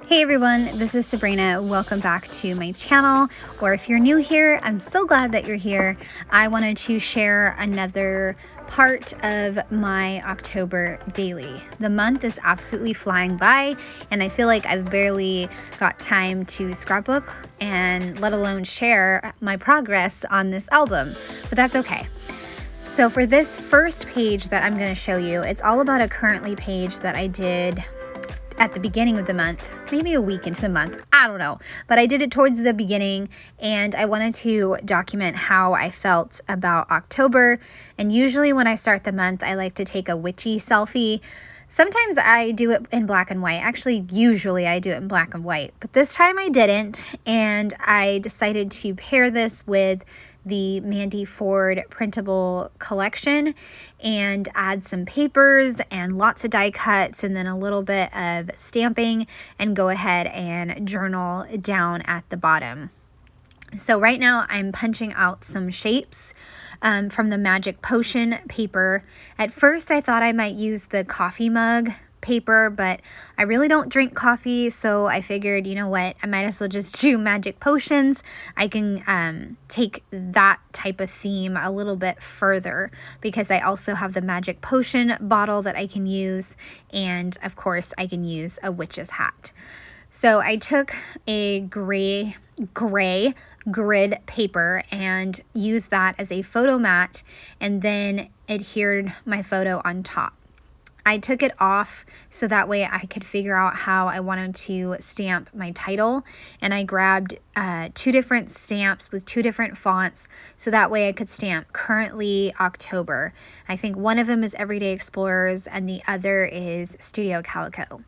Hey everyone, this is Sabrina. Welcome back to my channel, or if you're new here, I'm so glad that you're here. I wanted to share another part of my October daily. The month is absolutely flying by, and I feel like I've barely got time to scrapbook and let alone share my progress on this album, but that's okay. So for this first page that I'm going to show you, it's all about a currently page that I did at the beginning of the month, maybe a week into the month, I don't know, but I did it towards the beginning, and I wanted to document how I felt about October. And usually when I start the month, I like to take a witchy selfie. Sometimes I do it in black and white. Actually, usually I do it in black and white, but this time I didn't, and I decided to pair this with the Mandy Ford Printable collection and add some papers and lots of die cuts and then a little bit of stamping and go ahead and journal down at the bottom. So right now I'm punching out some shapes from the Magic Potion paper. At first I thought I might use the coffee mug paper, but I really don't drink coffee, so I figured, you know what, I might as well just do Magic Potions. I can take that type of theme a little bit further because I also have the Magic Potion bottle that I can use, and of course I can use a witch's hat. So I took a gray grid paper and used that as a photo mat and then adhered my photo on top. I took it off so that way I could figure out how I wanted to stamp my title, and I grabbed two different stamps with two different fonts so that way I could stamp currently October. I think one of them is Everyday Explorers and the other is Studio Calico.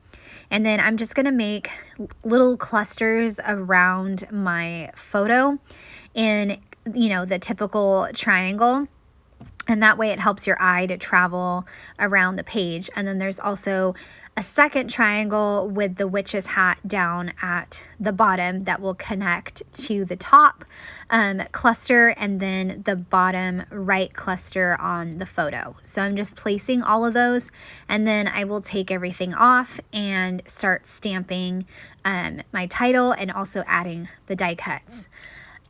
And then I'm just going to make little clusters around my photo in, the typical triangle. And that way it helps your eye to travel around the page. And then there's also a second triangle with the witch's hat down at the bottom that will connect to the top cluster and then the bottom right cluster on the photo. So I'm just placing all of those, and then I will take everything off and start stamping my title and also adding the die cuts.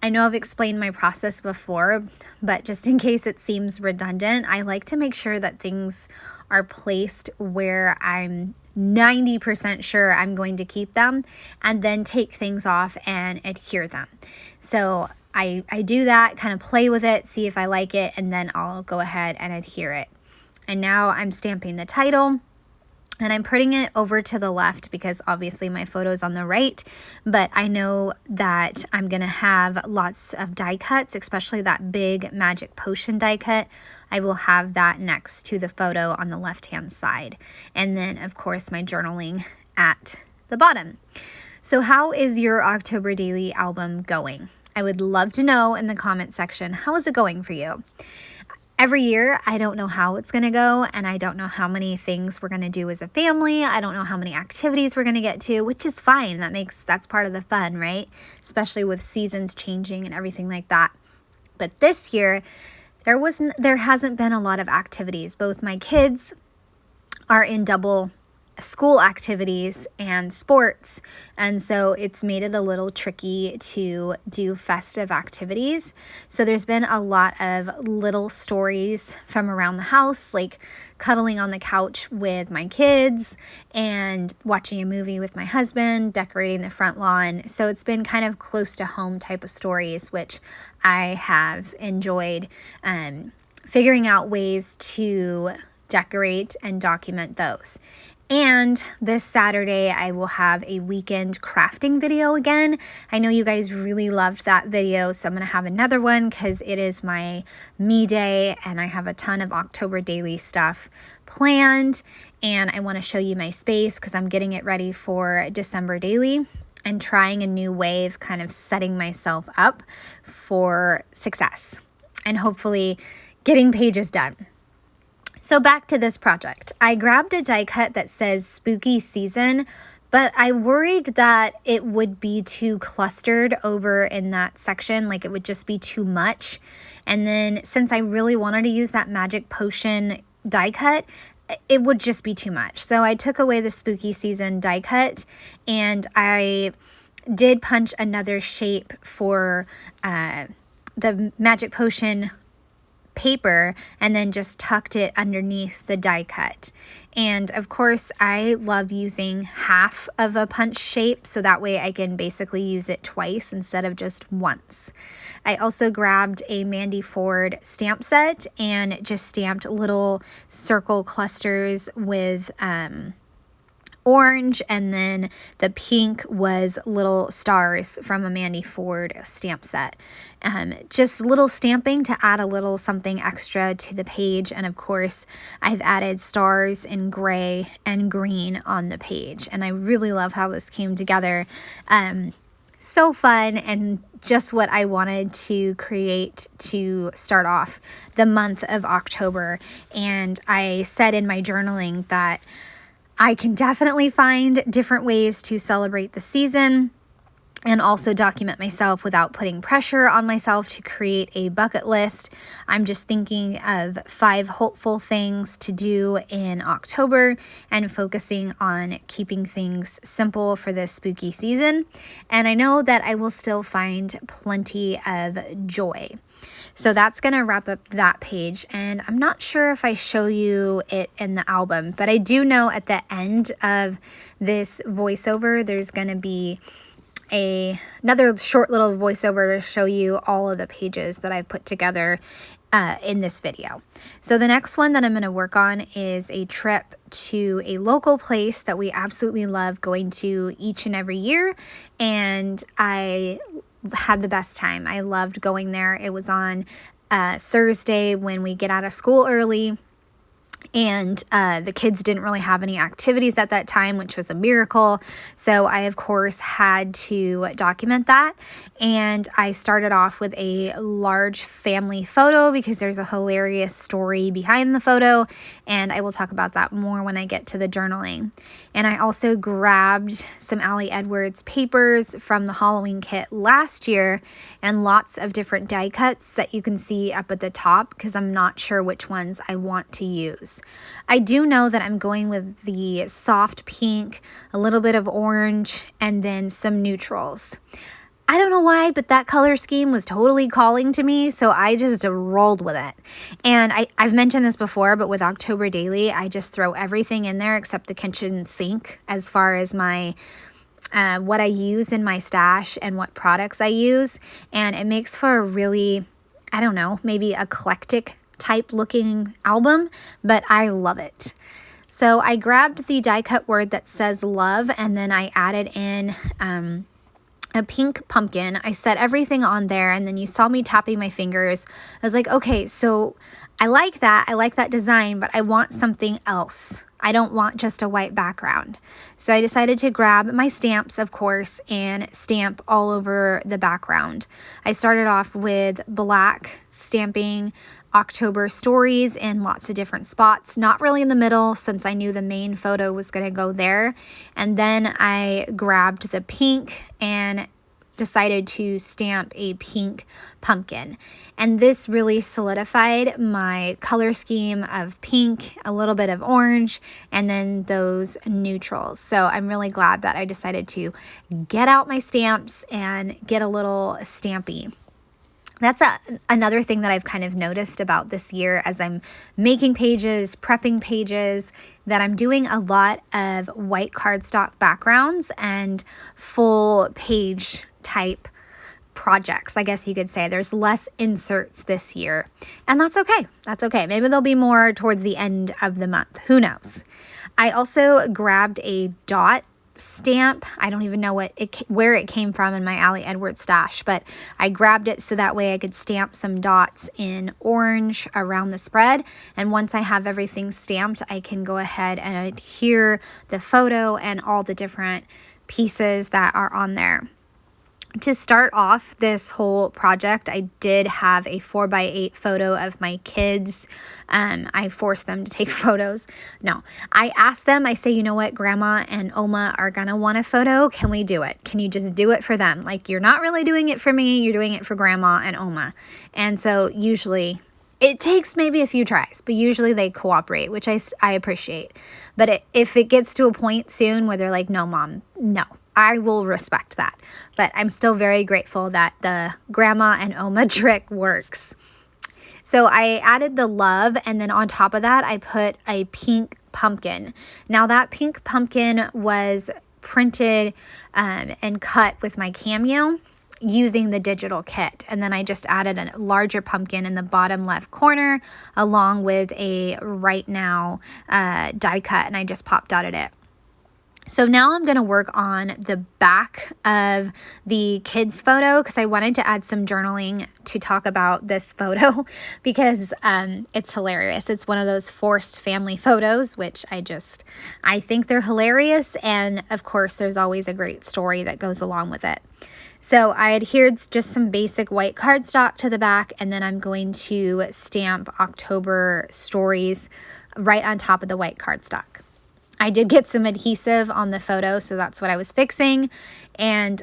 I know I've explained my process before, but just in case it seems redundant, I like to make sure that things are placed where I'm 90% sure I'm going to keep them, and then take things off and adhere them. So I do that, kind of play with it, see if I like it, and then I'll go ahead and adhere it. And now I'm stamping the title. And I'm putting it over to the left because obviously my photo's on the right, but I know that I'm going to have lots of die cuts, especially that big Magic Potion die cut. I will have that next to the photo on the left-hand side. And then, of course, my journaling at the bottom. So how is your October daily album going? I would love to know in the comment section, how is it going for you? Every year, I don't know how it's going to go, and I don't know how many things we're going to do as a family. I don't know how many activities we're going to get to, which is fine. That's part of the fun, right? Especially with seasons changing and everything like that. But this year, there hasn't been a lot of activities. Both my kids are in double school activities and sports, and so it's made it a little tricky to do festive activities. So there's been a lot of little stories from around the house, like cuddling on the couch with my kids and watching a movie with my husband, decorating the front lawn. So it's been kind of close to home type of stories, which I have enjoyed, figuring out ways to decorate and document those. And this Saturday, I will have a weekend crafting video again. I know you guys really loved that video, so I'm going to have another one because it is my me day, and I have a ton of October daily stuff planned, and I want to show you my space because I'm getting it ready for December daily and trying a new way of kind of setting myself up for success and hopefully getting pages done. So back to this project. I grabbed a die cut that says Spooky Season, but I worried that it would be too clustered over in that section, like it would just be too much. And then since I really wanted to use that Magic Potion die cut, it would just be too much. So I took away the spooky season die cut, and I did punch another shape for the magic potion paper, and then just tucked it underneath the die cut. And of course, I love using half of a punch shape, so that way I can basically use it twice instead of just once. I also grabbed a Mandy Ford stamp set and just stamped little circle clusters with orange, and then the pink was little stars from a Mandy Ford stamp set. Just little stamping to add a little something extra to the page. And of course, I've added stars in gray and green on the page, and I really love how this came together. So fun, and just what I wanted to create to start off the month of October. And I said in my journaling that I can definitely find different ways to celebrate the season and also document myself without putting pressure on myself to create a bucket list. I'm just thinking of 5 hopeful things to do in October and focusing on keeping things simple for this spooky season. And I know that I will still find plenty of joy. So that's going to wrap up that page, and I'm not sure if I show you it in the album, but I do know at the end of this voiceover, there's going to be another short little voiceover to show you all of the pages that I've put together in this video. So the next one that I'm going to work on is a trip to a local place that we absolutely love going to each and every year, and I had the best time. I loved going there. It was on Thursday when we get out of school early, and the kids didn't really have any activities at that time, which was a miracle. So I, of course, had to document that. And I started off with a large family photo because there's a hilarious story behind the photo. And I will talk about that more when I get to the journaling. And I also grabbed some Allie Edwards papers from the Halloween kit last year and lots of different die cuts that you can see up at the top because I'm not sure which ones I want to use. I do know that I'm going with the soft pink, a little bit of orange, and then some neutrals. I don't know why, but that color scheme was totally calling to me, so I just rolled with it. And I've mentioned this before, but with October Daily, I just throw everything in there except the kitchen sink as far as my what I use in my stash and what products I use. And it makes for a really, I don't know, maybe eclectic type looking album, but I love it. So I grabbed the die cut word that says love, and then I added in a pink pumpkin. I set everything on there, and then you saw me tapping my fingers. I was like, okay, so I like that design, but I want something else. I don't want just a white background. So I decided to grab my stamps, of course, and stamp all over the background. I started off with black, stamping October stories in lots of different spots, not really in the middle since I knew the main photo was going to go there. And then I grabbed the pink and decided to stamp a pink pumpkin. And this really solidified my color scheme of pink, a little bit of orange, and then those neutrals. So I'm really glad that I decided to get out my stamps and get a little stampy. That's another thing that I've kind of noticed about this year as I'm making pages, prepping pages, that I'm doing a lot of white cardstock backgrounds and full page type projects, I guess you could say. There's less inserts this year, and that's okay. That's okay. Maybe there'll be more towards the end of the month. Who knows? I also grabbed a dot stamp. I don't even know where it came from in my Allie Edwards stash, but I grabbed it so that way I could stamp some dots in orange around the spread. And once I have everything stamped, I can go ahead and adhere the photo and all the different pieces that are on there. To start off this whole project, I did have a 4x8 photo of my kids. I forced them to take photos. No, I asked them, I say, you know what, Grandma and Oma are gonna want a photo. Can we do it? Can you just do it for them? Like, you're not really doing it for me, you're doing it for Grandma and Oma. And so usually It takes maybe a few tries, but usually they cooperate, which I appreciate. But if it gets to a point soon where they're like, no, Mom, no, I will respect that. But I'm still very grateful that the grandma and Oma trick works. So I added the love, and then on top of that, I put a pink pumpkin. Now that pink pumpkin was printed and cut with my Cameo using the digital kit. And then I just added a larger pumpkin in the bottom left corner along with a Right Now die cut, and I just pop dotted it. So now I'm going to work on the back of the kids photo because I wanted to add some journaling to talk about this photo because it's hilarious. It's one of those forced family photos, which I think they're hilarious. And of course, there's always a great story that goes along with it. So I adhered just some basic white cardstock to the back, and then I'm going to stamp October stories right on top of the white cardstock. I did get some adhesive on the photo, so that's what I was fixing, and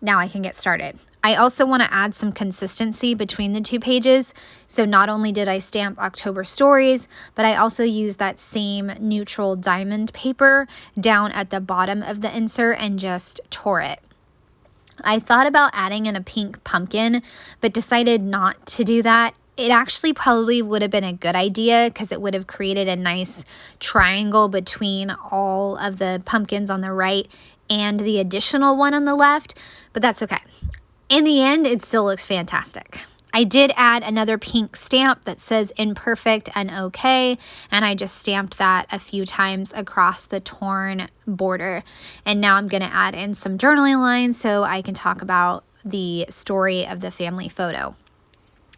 now I can get started. I also want to add some consistency between the two pages, so not only did I stamp October stories, but I also used that same neutral diamond paper down at the bottom of the insert and just tore it. I thought about adding in a pink pumpkin, but decided not to do that. It actually probably would have been a good idea because it would have created a nice triangle between all of the pumpkins on the right and the additional one on the left, but that's okay. In the end, it still looks fantastic. I did add another pink stamp that says imperfect and okay, and I just stamped that a few times across the torn border. And now I'm going to add in some journaling lines so I can talk about the story of the family photo.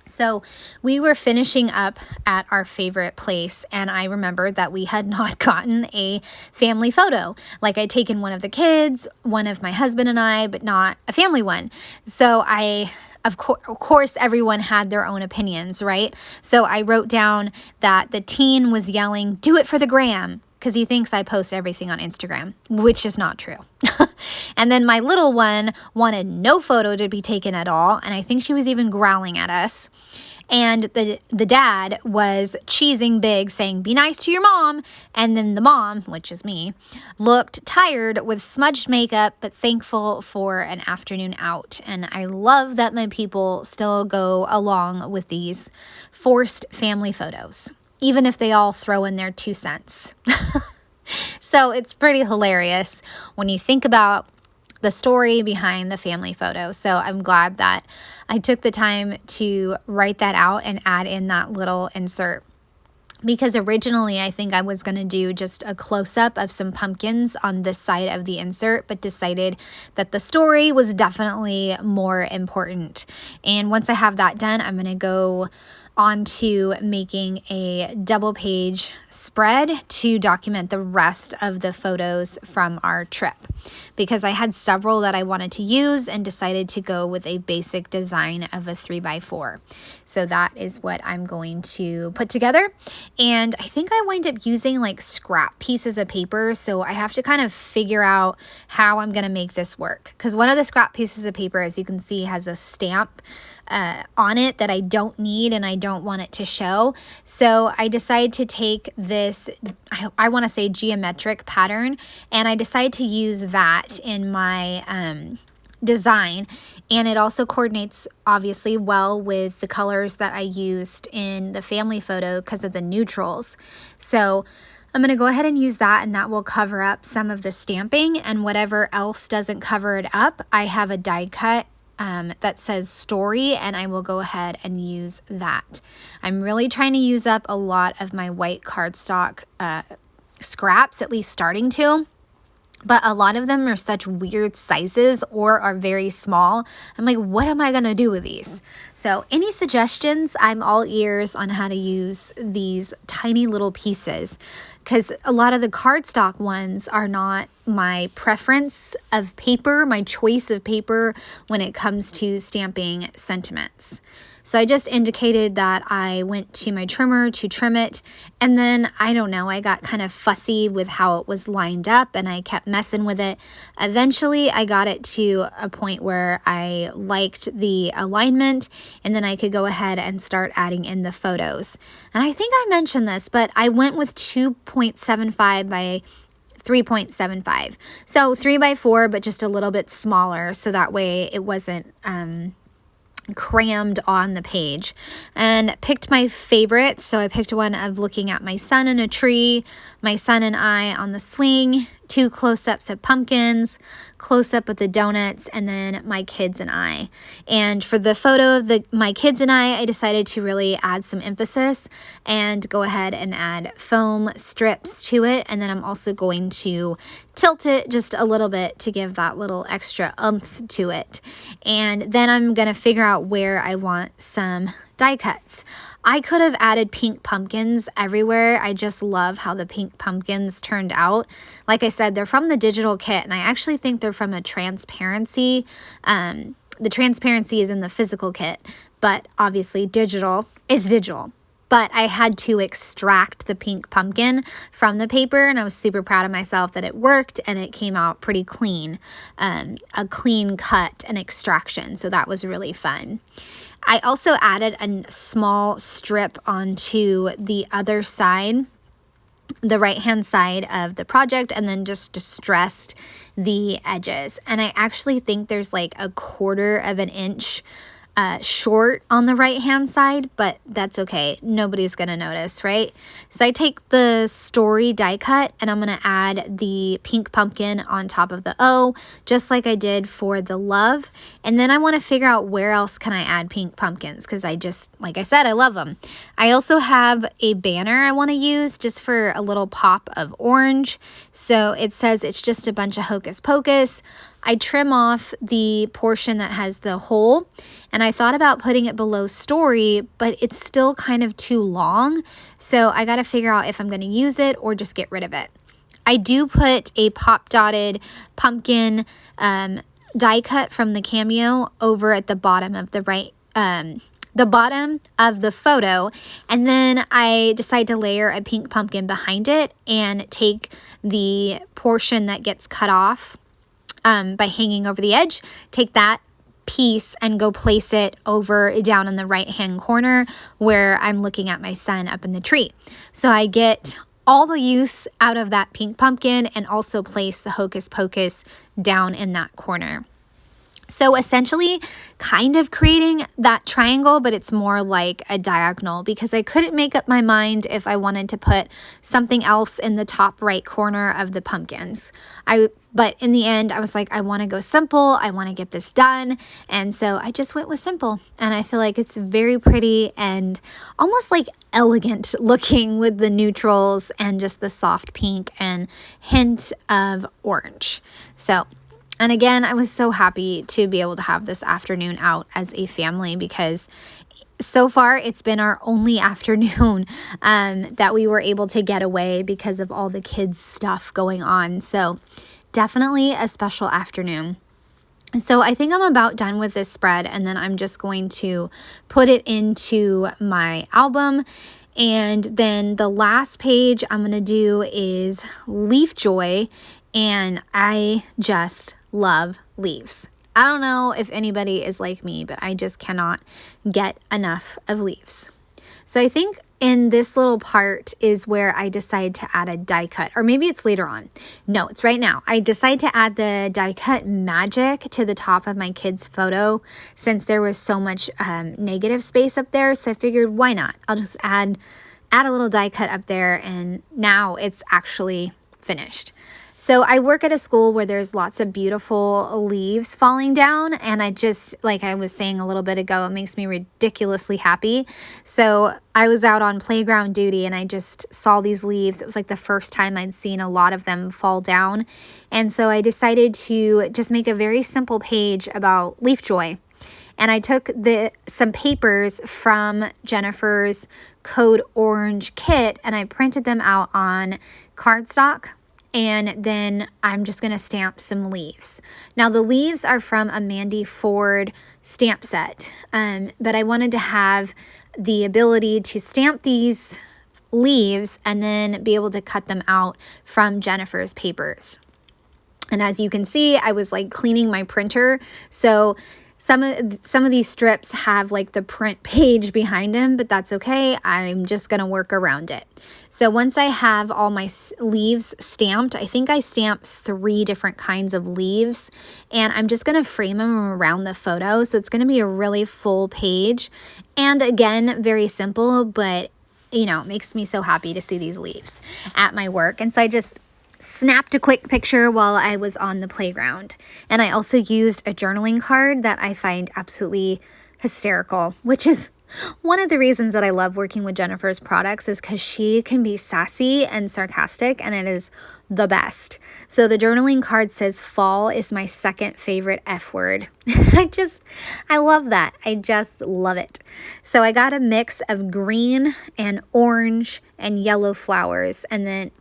So we were finishing up at our favorite place, and I remembered that we had not gotten a family photo. Like, I'd taken one of the kids, one of my husband and I, but not a family one. So of course, everyone had their own opinions, right? So I wrote down that the teen was yelling, "Do it for the gram," because he thinks I post everything on Instagram, which is not true. And then my little one wanted no photo to be taken at all, and I think she was even growling at us. And the dad was cheesing big, saying, "Be nice to your mom." And then the mom, which is me, looked tired with smudged makeup, but thankful for an afternoon out. And I love that my people still go along with these forced family photos, even if they all throw in their 2 cents. So it's pretty hilarious when you think about the story behind the family photo. So I'm glad that I took the time to write that out and add in that little insert. Because originally I think I was going to do just a close-up of some pumpkins on this side of the insert, but decided that the story was definitely more important. And once I have that done, I'm going to go on to making a double page spread to document the rest of the photos from our trip, because I had several that I wanted to use and decided to go with a basic design of a 3x4. So that is what I'm going to put together. And I think I wind up using like scrap pieces of paper. So I have to kind of figure out how I'm going to make this work, because one of the scrap pieces of paper, as you can see, has a stamp on it that I don't need and I don't want it to show. So I decided to take this, I want to say geometric pattern, and I decided to use that in my design. And it also coordinates obviously well with the colors that I used in the family photo because of the neutrals. So I'm going to go ahead and use that, and that will cover up some of the stamping, and whatever else doesn't cover it up, I have a die cut that says story, and I will go ahead and use that. I'm really trying to use up a lot of my white cardstock scraps, at least starting to. But a lot of them are such weird sizes or are very small. I'm like, what am I going to do with these? So any suggestions? I'm all ears on how to use these tiny little pieces, because a lot of the cardstock ones are not my preference of paper, my choice of paper when it comes to stamping sentiments. So I just indicated that I went to my trimmer to trim it, and then I don't know, I got kind of fussy with how it was lined up and I kept messing with it. Eventually I got it to a point where I liked the alignment, and then I could go ahead and start adding in the photos. And I think I mentioned this, but I went with 2.75 by 3.75. So 3 by 4, but just a little bit smaller, so that way it wasn't crammed on the page. And picked my favorites. So I picked one of looking at my son in a tree, my son and I on the swing, 2 close-ups of pumpkins, close-up of the donuts, and then my kids and I. And for the photo of my kids and I decided to really add some emphasis and go ahead and add foam strips to it. And then I'm also going to tilt it just a little bit to give that little extra oomph to it. And then I'm going to figure out where I want some die cuts. I could have added pink pumpkins everywhere. I just love how the pink pumpkins turned out. Like I said, they're from the digital kit, and I actually think they're from a transparency. The transparency is in the physical kit, but obviously digital is digital. But I had to extract the pink pumpkin from the paper, and I was super proud of myself that it worked and it came out pretty clean, a clean cut and extraction. So that was really fun. I also added a small strip onto the other side, the right-hand side of the project, and then just distressed the edges. And I actually think there's like a 1/4 of an inch short on the right-hand side, but that's okay. Nobody's gonna notice, right? So I take the story die cut and I'm gonna add the pink pumpkin on top of the O, just like I did for the love. And then I wanna figure out where else can I add pink pumpkins, because I just, like I said, I love them. I also have a banner I wanna use just for a little pop of orange. So it says it's just a bunch of hocus pocus. I trim off the portion that has the hole, and I thought about putting it below story, but it's still kind of too long. So I got to figure out if I'm going to use it or just get rid of it. I do put a pop dotted pumpkin die cut from the Cameo over at the bottom of the bottom of the photo, and then I decide to layer a pink pumpkin behind it and take the portion that gets cut off by hanging over the edge, take that piece and go place it over down in the right hand corner where I'm looking at my son up in the tree. So I get all the use out of that pink pumpkin and also place the hocus pocus down in that corner. So essentially kind of creating that triangle, but it's more like a diagonal because I couldn't make up my mind if I wanted to put something else in the top right corner of the pumpkins. But in the end, I was like, I want to go simple. I want to get this done. And so I just went with simple. And I feel like it's very pretty and almost like elegant looking with the neutrals and just the soft pink and hint of orange. And again, I was so happy to be able to have this afternoon out as a family because so far it's been our only afternoon that we were able to get away because of all the kids' stuff going on. So definitely a special afternoon. So I think I'm about done with this spread, and then I'm just going to put it into my album. And then the last page I'm going to do is Leaf Joy, and I just love leaves. I don't know if anybody is like me, but I just cannot get enough of leaves. So I think in this little part is where I decide to add a die cut, or maybe it's later on. No, it's right now. I decide to add the die cut magic to the top of my kid's photo since there was so much negative space up there. So I figured, why not? I'll just add a little die cut up there, and now it's actually finished. So I work at a school where there's lots of beautiful leaves falling down, and I just, like I was saying a little bit ago, it makes me ridiculously happy. So I was out on playground duty and I just saw these leaves. It was like the first time I'd seen a lot of them fall down. And so I decided to just make a very simple page about leaf joy. And I took some papers from Jennifer's Code Orange kit and I printed them out on cardstock. And then I'm just gonna stamp some leaves. Now the leaves are from a Mandy Ford stamp set, but I wanted to have the ability to stamp these leaves and then be able to cut them out from Jennifer's papers. And as you can see, I was like cleaning my printer. So some of these strips have like the print page behind them, but that's okay. I'm just gonna work around it. So once I have all my leaves stamped, I think I stamped 3 different kinds of leaves, and I'm just gonna frame them around the photo. So it's gonna be a really full page. And again, very simple, but you know, it makes me so happy to see these leaves at my work. And so I just snapped a quick picture while I was on the playground. And I also used a journaling card that I find absolutely hysterical, which is one of the reasons that I love working with Jennifer's products, is because she can be sassy and sarcastic, and it is the best. So the journaling card says fall is my second favorite F word. I love that. I just love it. So I got a mix of green and orange and yellow flowers, and then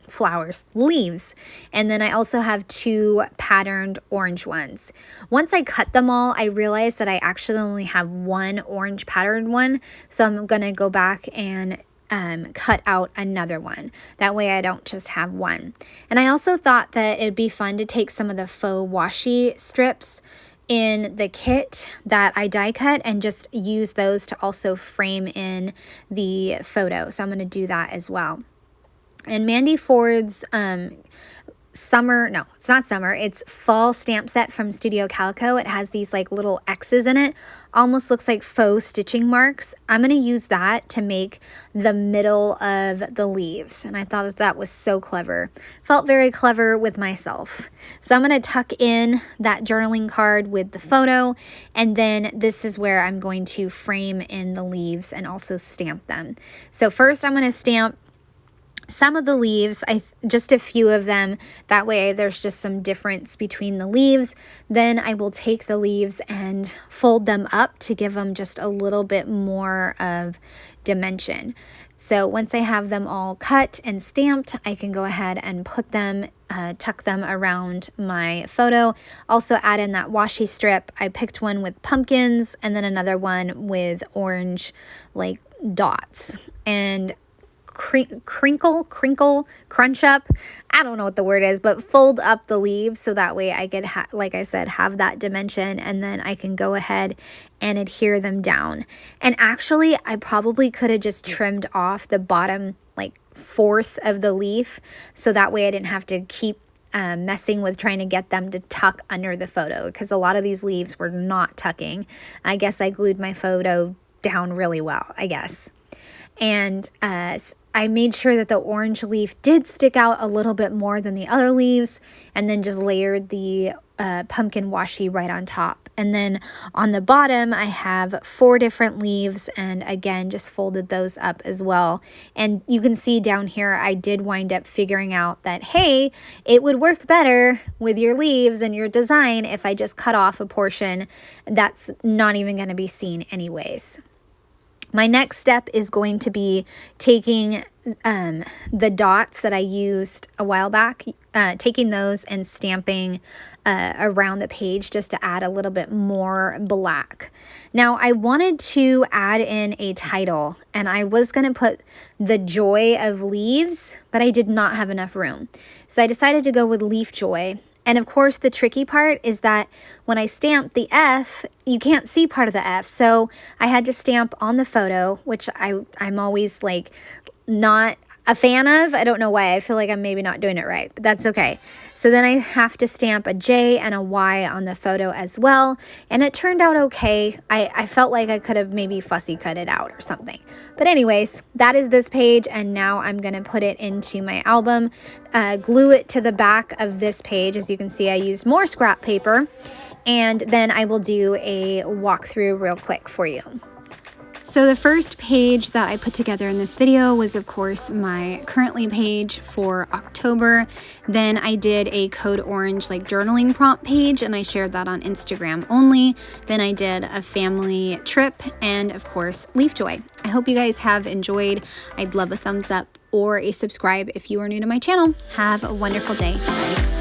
leaves. And then I also have 2 patterned orange ones. Once I cut them all, I realized that I actually only have 1 orange patterned one. So I'm going to go back and cut out another one. That way I don't just have 1. And I also thought that it'd be fun to take some of the faux washi strips in the kit that I die cut and just use those to also frame in the photo. So I'm going to do that as well. And Mandy Ford's it's fall stamp set from Studio Calico. It has these like little X's in it, almost looks like faux stitching marks. I'm going to use that to make the middle of the leaves, and I thought that was so clever. Felt very clever with myself. So I'm going to tuck in that journaling card with the photo, and then this is where I'm going to frame in the leaves and also stamp them. So first I'm going to stamp some of the leaves, just a few of them. That way there's just some difference between the leaves. Then I will take the leaves and fold them up to give them just a little bit more of dimension. So once I have them all cut and stamped, I can go ahead and put them, tuck them around my photo. Also add in that washi strip. I picked one with pumpkins and then another one with orange like dots. And crinkle, crunch up. I don't know what the word is, but fold up the leaves so that way I could, like I said, have that dimension, and then I can go ahead and adhere them down. And actually, I probably could have just trimmed off the bottom like 1/4 of the leaf, so that way I didn't have to keep messing with trying to get them to tuck under the photo, because a lot of these leaves were not tucking. I guess I glued my photo down really well, I guess. And I made sure that the orange leaf did stick out a little bit more than the other leaves, and then just layered the pumpkin washi right on top. And then on the bottom, I have 4 different leaves, and again, just folded those up as well. And you can see down here, I did wind up figuring out that, hey, it would work better with your leaves and your design if I just cut off a portion that's not even going to be seen anyways. My next step is going to be taking the dots that I used a while back, taking those and stamping around the page just to add a little bit more black. Now, I wanted to add in a title, and I was going to put The Joy of Leaves, but I did not have enough room. So I decided to go with Leaf Joy. And of course, the tricky part is that when I stamp the F, you can't see part of the F. So I had to stamp on the photo, which I'm always like not a fan of. I don't know why. I feel like I'm maybe not doing it right, but that's okay. So then I have to stamp a J and a Y on the photo as well. And it turned out okay. I felt like I could have maybe fussy cut it out or something. But anyways, that is this page. And now I'm going to put it into my album, glue it to the back of this page. As you can see, I used more scrap paper. And then I will do a walkthrough real quick for you. So the first page that I put together in this video was, of course, my currently page for October. Then I did a code orange like journaling prompt page, and I shared that on Instagram only. Then I did a family trip and, of course, Leaf Joy. I hope you guys have enjoyed. I'd love a thumbs up or a subscribe if you are new to my channel. Have a wonderful day. Bye.